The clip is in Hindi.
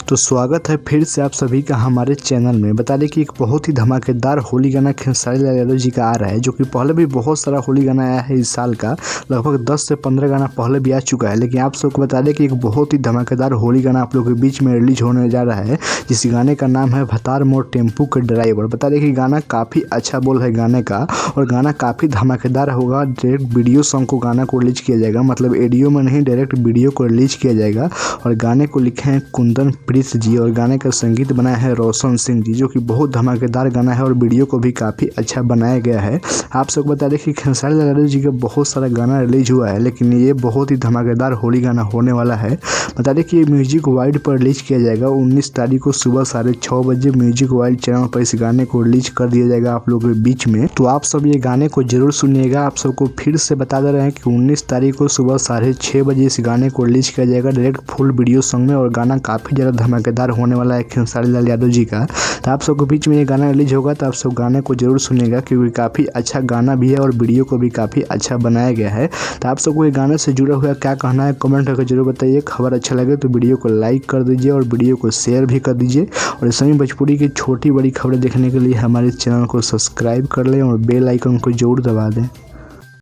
तो स्वागत है फिर से आप सभी का हमारे चैनल में। बता दें कि एक बहुत ही धमाकेदार होली गाना खेसारी लाल यादव जी का आ रहा है, जो कि पहले भी बहुत सारा होली गाना आया है इस साल का। लगभग 10 से 15 गाना पहले भी आ चुका है, लेकिन आप सबको बता दें कि एक बहुत ही धमाकेदार होली गाना आप लोगों के बीच में रिलीज होने जा रहा है, जिस गाने का नाम है भतार मोर टेम्पू के ड्राइवर। बता दें कि गाना काफ़ी अच्छा बोल है गाने का, और गाना काफ़ी धमाकेदार होगा। डायरेक्ट वीडियो सॉन्ग को गाना को रिलीज किया जाएगा, मतलब ऑडियो में नहीं, डायरेक्ट वीडियो को रिलीज किया जाएगा। और गाने को लिखे हैं कुंदन प्रीत जी, और गाने का संगीत बनाया है रोशन सिंह जी, जो कि बहुत धमाकेदार गाना है। और वीडियो को भी काफ़ी अच्छा बनाया गया है। आप सबको बता दें कि खेसारी लाल यादव जी का बहुत सारा गाना रिलीज हुआ है, लेकिन ये बहुत ही धमाकेदार होली गाना होने वाला है। बता दें कि ये म्यूजिक वाइड पर रिलीज किया जाएगा 19 तारीख को सुबह 6:30 बजे। म्यूजिक वाइड चैनल पर इस गाने को रिलीज कर दिया जाएगा आप लोगों के बीच में। तो आप सब ये गाने को जरूर सुनिएगा। आप सबको फिर से बता दे रहे हैं कि 19 तारीख को सुबह 6:30 बजे इस गाने को रिलीज किया जाएगा डायरेक्ट फुल वीडियो सॉन्ग में। और गाना काफ़ी ज़्यादा धमाकेदार होने वाला है खेसारी लाल यादव जी का। तो आप सबके बीच में ये गाना रिलीज होगा, तो आप सब गाने को जरूर सुनिएगा, क्योंकि काफ़ी अच्छा गाना भी है और वीडियो को भी काफ़ी अच्छा बनाया गया है। तो आप सबको ये गाने से जुड़ा हुआ क्या कहना है कमेंट करके जरूर बताइए। खबर अच्छा लगे तो वीडियो को लाइक कर दीजिए और वीडियो को शेयर भी कर दीजिए। और ऐसे ही भोजपुरी की छोटी बड़ी खबरें देखने के लिए हमारे चैनल को सब्सक्राइब कर लें और बेल आइकन को जरूर दबा दें।